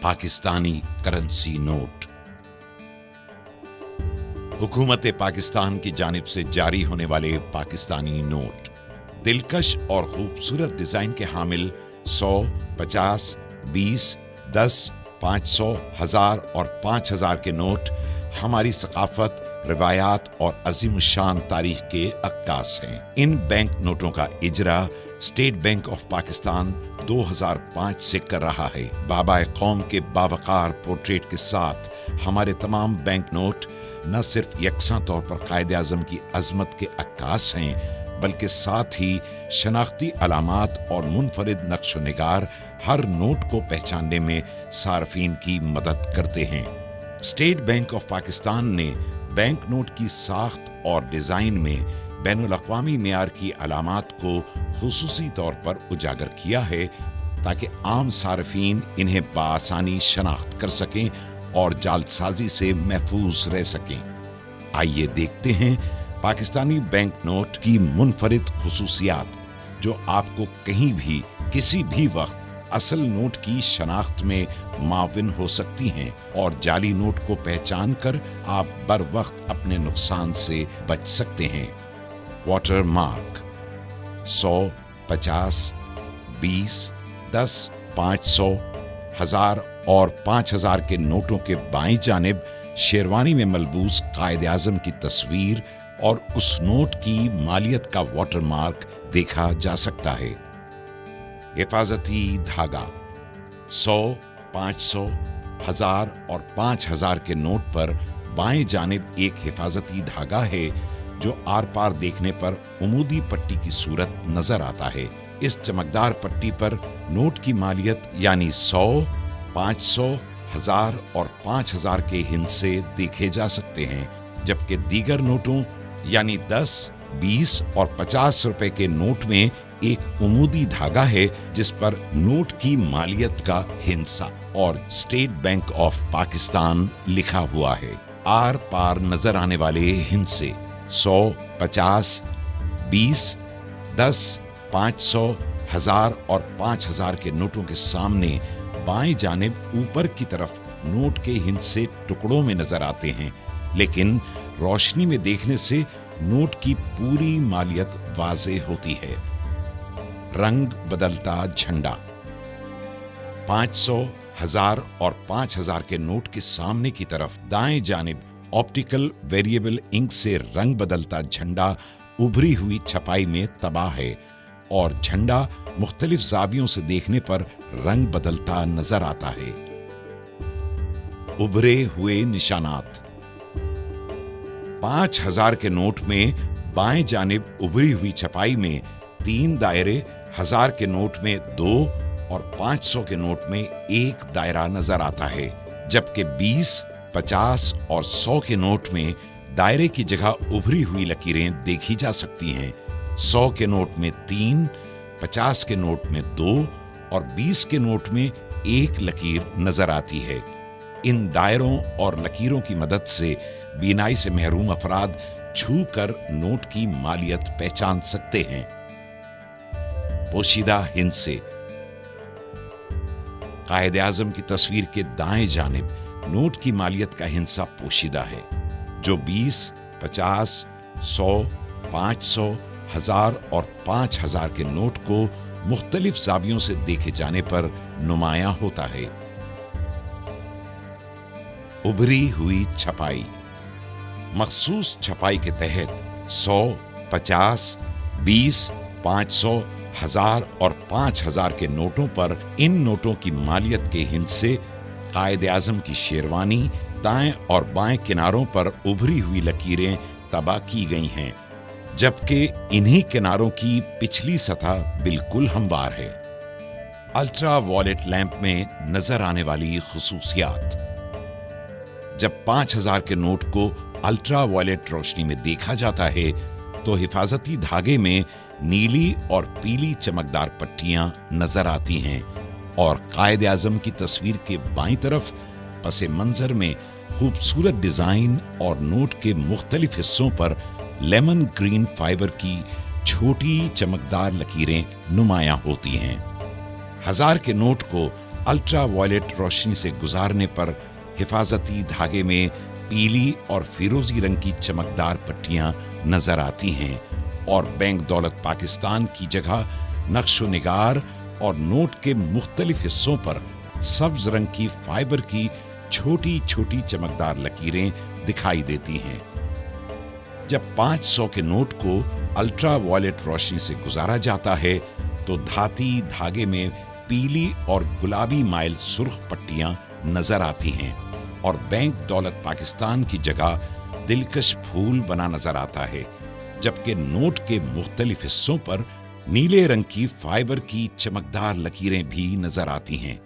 Pakistani currency note. हुकूमत पाकिस्तान की जानिब से जारी होने वाले पाकिस्तानी नोट दिलकश और खूबसूरत डिजाइन के हामिल 100, 50, 20, 10, 500, 1000 और 5000 के नोट हमारी सकाफत, रिवायात और अजीमुशान तारीख के अक्कास हैं। इन बैंक नोटों का इजरा स्टेट बैंक ऑफ पाकिस्तान 2005 से कर रहा है। बाबा कौम के बावकार पोर्ट्रेट के साथ हमारे तमाम बैंक नोट न सिर्फ यकसा तौर पर कायदे आज़म की अजमत के अक्कास हैं, बल्कि साथ ही शनाख्ती अलामात और मुनफरिद नक्श व निगार हर नोट को पहचानने में सार्फिन की मदद करते हैं। स्टेट बैंक ऑफ पाकिस्तान ने बैंक नोट की साख्त और डिजाइन में बैनुल अक़वामी मेयार की अलामात को खुसूसी तौर पर उजागर किया है, ताकि आम सार्फिन इन्हें बआसानी शनाख्त कर सकें और जालसाजी से महफूज रह सकें। आइए देखते हैं पाकिस्तानी बैंक नोट की मुनफरिद खुसूसियात, जो आपको कहीं भी किसी भी वक्त असल नोट की शनाख्त में माविन हो सकती हैं और जाली नोट को पहचान कर आप बर वक्त अपने नुकसान से बच सकते हैं। वाटर मार्क 100, 50, 20, 10, 500, 1000 और 5000 के नोटों के बाईं जानिब शेरवानी में मलबूस कायदे आज़म की तस्वीर और उस नोट की मालियत का वाटर मार्क देखा जा सकता है। हिफाजती धागा 100, 500, 1000 और 5000 के नोट पर बाएं जानिब एक हिफाजती धागा है, जो आर पार देखने पर उमूदी पट्टी की सूरत नजर आता है। इस चमकदार पट्टी पर नोट की मालियत यानी 100, 500, 1000 और 5000 के हिंसे देखे जा सकते हैं, जबकि दीगर नोटों यानी 10, 20 और 50 रुपए के नोट में एक उमूदी धागा है, जिस पर नोट की मालियत का हिंसा और स्टेट बैंक ऑफ पाकिस्तान लिखा हुआ है। आर पार नजर आने वाले हिंसे 100, 50, 20, 10, 500, 1000 और 5000 के नोटों के सामने बाएं जानिब ऊपर की तरफ नोट के हिंसे टुकड़ों में नजर आते हैं, लेकिन रोशनी में देखने से नोट की पूरी मालियत वाज़ेह होती है। रंग बदलता झंडा 500, 1000 और 5000 के नोट के सामने की तरफ दाएं जानिब ऑप्टिकल वेरिएबल इंक से रंग बदलता झंडा उभरी हुई छपाई में तबाह है और झंडा मुख्तलिफ जावियों से देखने पर रंग बदलता नजर आता है। उभरे हुए निशानात 5000 के नोट में बाएं जानिब उभरी हुई छपाई में 3 दायरे, 1000 के नोट में 2 और 500 के नोट में 1 दायरा नजर आता है, जबकि 20, 50 और 100 के नोट में दायरे की जगह उभरी हुई लकीरें देखी जा सकती हैं। 100 के नोट में 3, 50 के नोट में 2 और 20 के नोट में 1 लकीर नजर आती है। इन दायरों और लकीरों की मदद से बीनाई से महरूम अफराद छू कर नोट की मालियत पहचान सकते हैं। पोशीदा हिंसे कायदे आज़म की तस्वीर के दाएं जानिब नोट की मालियत का हिंसा पोशीदा है, जो 20, 50, 100, 500, 1000 और 5000 के नोट को मुख्तलिफ जावियों से देखे जाने पर नुमायां होता है। उभरी हुई छपाई मखसूस छपाई के तहत 100, 50, 20, 500, 1000 और 5000 के नोटों पर इन नोटों की मालियत के हिंसे कायदे आज़म की शेरवानी दाएं और बाएं किनारों पर उभरी हुई लकीरें तबाह की गई हैं, जबकि इन्हीं किनारों की पिछली सतह बिल्कुल हमवार है। अल्ट्रा वॉयलेट लैंप में नजर आने वाली खुसूसियात जब 5000 के नोट को अल्ट्रा वॉयलेट रोशनी में देखा जाता है, तो हिफाजती धागे में नीली और पीली चमकदार पट्टियां नजर आती हैं और कायदे आज़म की तस्वीर के बाईं तरफ पसे मंजर में खूबसूरत डिजाइन और नोट के मुख्तलिफ हिस्सों पर लेमन ग्रीन फाइबर की छोटी चमकदार लकीरें नुमायां होती हैं। 1000 के नोट को अल्ट्रा वायलेट रोशनी से गुजारने पर हिफाजती धागे में पीली और फिरोजी रंग की चमकदार पट्टियां नजर आती हैं और बैंक दौलत पाकिस्तान की जगह नक्शो निगार और नोट के मुख्तलिफ हिस्सों पर सब्ज रंग की फाइबर की छोटी छोटी चमकदार लकीरें दिखाई देती हैं। जब 500 के नोट को अल्ट्रा वायलेट रोशनी से गुजारा जाता है तो धाती धागे में पीली और गुलाबी माइल सुर्ख पट्टियां नजर आती हैं और बैंक दौलत पाकिस्तान की जगह दिलकश फूल बना नजर आता है, जबकि नोट के मुख्तलिफ हिस्सों पर नीले रंग की फाइबर की चमकदार लकीरें भी नजर आती हैं।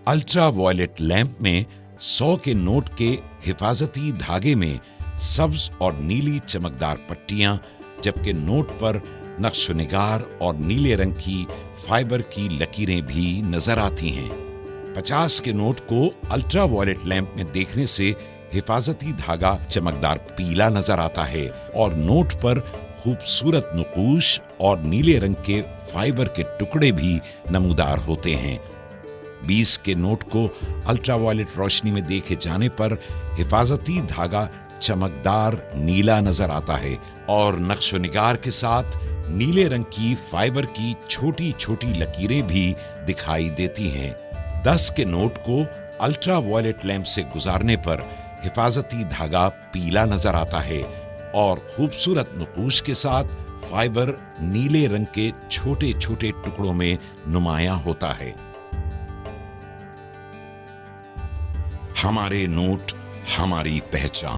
अल्ट्रा वायलेट लैंप में 100 के नोट के हिफाजती धागे में सब्ज और नीली चमकदार पट्टियां, जबकि नोट पर नक्शोनिगार और नीले रंग की फाइबर की लकीरें भी नजर आती हैं। 50 के नोट को अल्ट्रा वायलेट लैंप में देखने से हिफाजती धागा चमकदार पीला नजर आता है और नोट पर खूबसूरत नक़ूश और नीले रंग के फाइबर के टुकड़े भी नमूदार होते हैं। 20 के नोट को अल्ट्रा वायलेट रोशनी में देखे जाने पर हिफाजती धागा चमकदार नीला नजर आता है और नक्शोनिगार के साथ नीले रंग की फाइबर की छोटी छोटी लकीरें भी दिखाई देती हैं। 10 के नोट को अल्ट्रा वायलेट लैंप से गुजारने पर हिफाजती धागा पीला नजर आता है और खूबसूरत नक़ूश के साथ फाइबर नीले रंग के छोटे छोटे टुकड़ों में नुमायां होता है। हमारे नोट, हमारी पहचान।